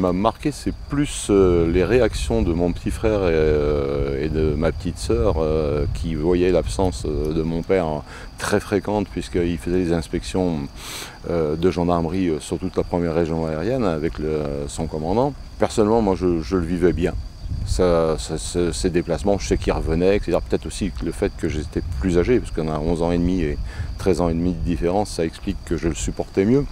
m'a marqué, c'est plus les réactions de mon petit frère et de ma petite sœur qui voyaient l'absence de mon père très fréquente puisqu'il faisait des inspections de gendarmerie sur toute la première région aérienne avec son commandant. Personnellement, moi je le vivais bien. Ces déplacements, je sais qu'ils revenaient, etc. Peut-être aussi le fait que j'étais plus âgé, parce qu'on a 11 ans et demi et 13 ans et demi de différence, ça explique que je le supportais mieux.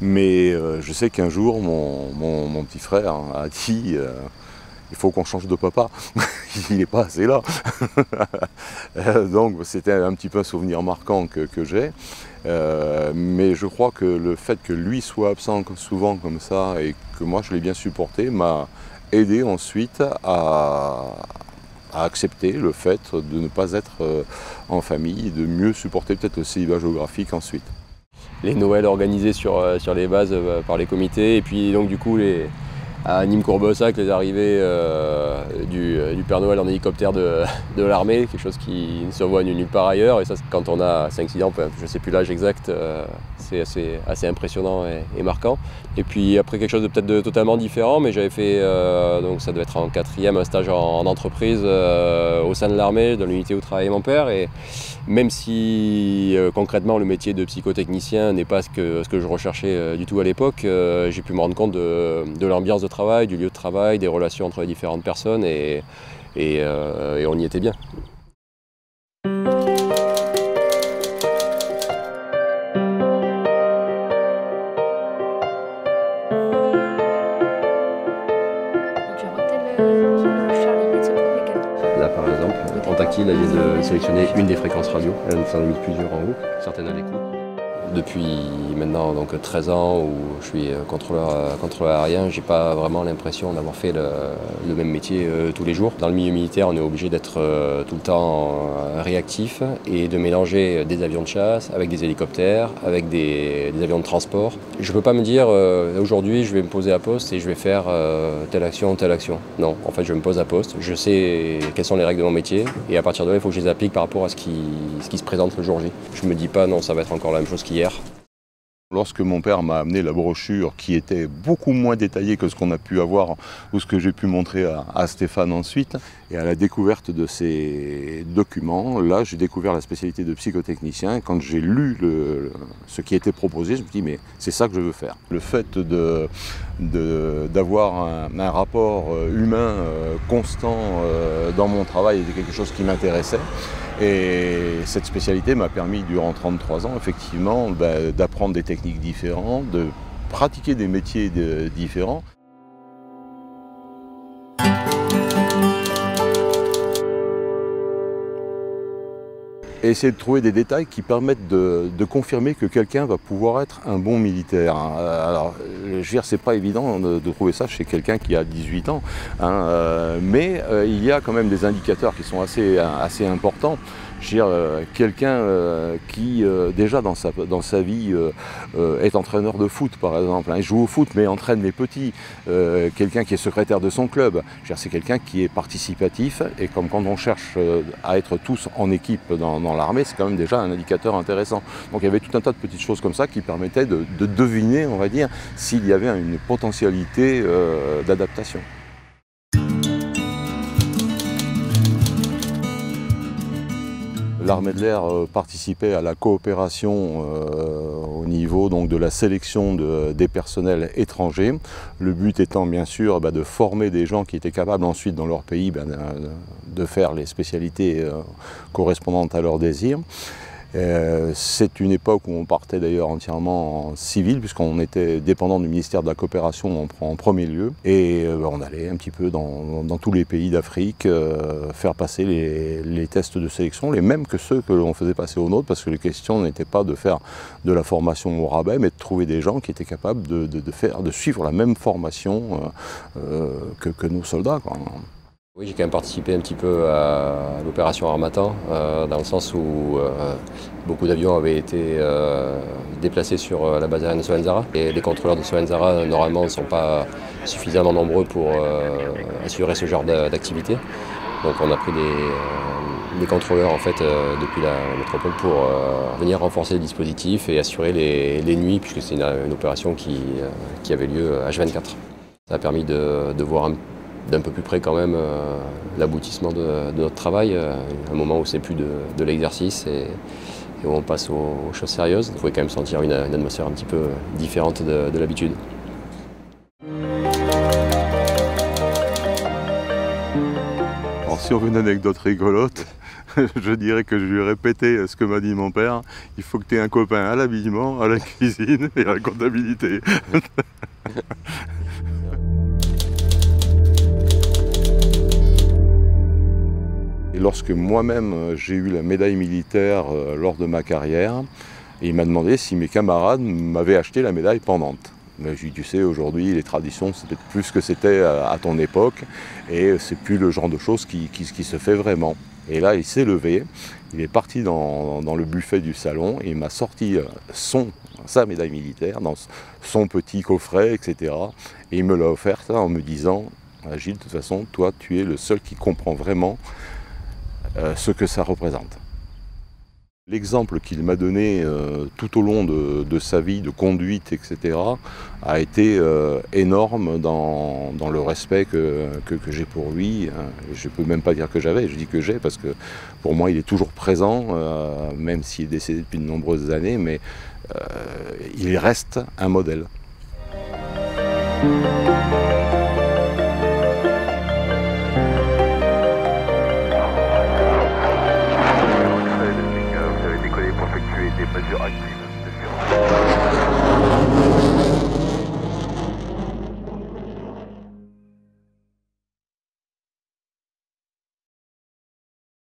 Mais je sais qu'un jour, mon petit frère a dit il faut qu'on change de papa, il n'est pas assez là. Donc c'était un petit peu un souvenir marquant que j'ai. Mais je crois que le fait que lui soit absent souvent comme ça et que moi je l'ai bien supporté m'a aidé ensuite à accepter le fait de ne pas être en famille et de mieux supporter peut-être le célibat géographique ensuite. Les Noëls organisés sur les bases par les comités et puis donc du coup à Nîmes-Courbessac les arrivées du Père Noël en hélicoptère de l'armée, quelque chose qui ne se voit nulle part ailleurs, et ça quand on a 5-6 ans, je ne sais plus l'âge exact, c'est assez impressionnant et marquant. Et puis après quelque chose de peut-être totalement différent, mais j'avais fait, donc ça devait être en 4e, un stage en entreprise au sein de l'armée, dans l'unité où travaillait mon père, et même si concrètement le métier de psychotechnicien n'est pas ce que je recherchais du tout à l'époque, j'ai pu me rendre compte de l'ambiance de travail, du lieu de travail, des relations entre les différentes personnes et on y était bien. Là par exemple, en tactile, elle vient de sélectionner une des fréquences radio, elle nous en a mis plusieurs en haut, certaines à l'écoute. Depuis maintenant donc 13 ans où je suis contrôleur aérien, j'ai pas vraiment l'impression d'avoir fait le même métier tous les jours. Dans le milieu militaire, on est obligé d'être tout le temps réactif et de mélanger des avions de chasse avec des hélicoptères, avec des avions de transport. Je peux pas me dire aujourd'hui je vais me poser à poste et je vais faire telle action, telle action. Non, en fait je me pose à poste, je sais quelles sont les règles de mon métier et à partir de là il faut que je les applique par rapport à ce qui se présente le jour J. Je me dis pas non, ça va être encore la même chose qu'hier. Lorsque mon père m'a amené la brochure qui était beaucoup moins détaillée que ce qu'on a pu avoir ou ce que j'ai pu montrer à Stéphane ensuite, et à la découverte de ces documents, là j'ai découvert la spécialité de psychotechnicien. Quand j'ai lu ce qui était proposé, je me suis dit mais c'est ça que je veux faire. Le fait d'avoir un rapport humain constant dans mon travail était quelque chose qui m'intéressait. Et cette spécialité m'a permis, durant 33 ans, effectivement, d'apprendre des techniques différentes, de pratiquer des métiers différents. Et essayer de trouver des détails qui permettent de confirmer que quelqu'un va pouvoir être un bon militaire. Alors, je veux dire, c'est pas évident de trouver ça chez quelqu'un qui a 18 ans, hein, mais il y a quand même des indicateurs qui sont assez importants. Je veux dire, quelqu'un qui déjà dans sa vie est entraîneur de foot par exemple, hein, il joue au foot mais entraîne les petits, quelqu'un qui est secrétaire de son club, c'est quelqu'un qui est participatif, et comme quand on cherche à être tous en équipe dans l'armée, c'est quand même déjà un indicateur intéressant. Donc il y avait tout un tas de petites choses comme ça qui permettaient de deviner, on va dire, s'il y avait une potentialité d'adaptation. L'armée de l'air participait à la coopération au niveau donc, de la sélection des personnels étrangers. Le but étant bien sûr de former des gens qui étaient capables ensuite dans leur pays de faire les spécialités correspondantes à leurs désirs. C'est une époque où on partait d'ailleurs entièrement en civil, puisqu'on était dépendant du ministère de la Coopération en premier lieu, et on allait un petit peu dans tous les pays d'Afrique faire passer les tests de sélection, les mêmes que ceux que l'on faisait passer aux nôtres, parce que les questions n'étaient pas de faire de la formation au rabais, mais de trouver des gens qui étaient capables de suivre la même formation que nos soldats, quoi. Oui, j'ai quand même participé un petit peu à l'opération Harmattan, dans le sens où beaucoup d'avions avaient été déplacés sur la base aérienne de Solenzara. Et les contrôleurs de Solenzara, normalement, ne sont pas suffisamment nombreux pour assurer ce genre d'activité. Donc on a pris des contrôleurs en fait, depuis la métropole pour venir renforcer le dispositif et assurer les nuits, puisque c'est une opération qui avait lieu H24. Ça a permis de voir d'un peu plus près quand même l'aboutissement de notre travail, un moment où c'est plus de l'exercice et où on passe aux choses sérieuses. Vous pouvez quand même sentir une atmosphère un petit peu différente de l'habitude. Alors, si on veut une anecdote rigolote, je dirais que je lui ai répété ce que m'a dit mon père. Il faut que tu aies un copain à l'habillement, à la cuisine et à la comptabilité. Et lorsque moi-même j'ai eu la médaille militaire lors de ma carrière, il m'a demandé si mes camarades m'avaient acheté la médaille pendante. Mais je lui ai dit, tu sais, aujourd'hui les traditions c'est peut-être plus ce que c'était à ton époque et c'est plus le genre de choses qui se fait vraiment. Et là il s'est levé, il est parti dans le buffet du salon et il m'a sorti sa médaille militaire dans son petit coffret, etc. Et il me l'a offerte en me disant, Gilles, de toute façon, toi tu es le seul qui comprend vraiment ce que ça représente. L'exemple qu'il m'a donné tout au long de sa vie de conduite, etc., a été énorme dans le respect que j'ai pour lui. Je ne peux même pas dire que j'avais, je dis que j'ai, parce que pour moi il est toujours présent, même s'il est décédé depuis de nombreuses années, mais il reste un modèle. Des mesures actives.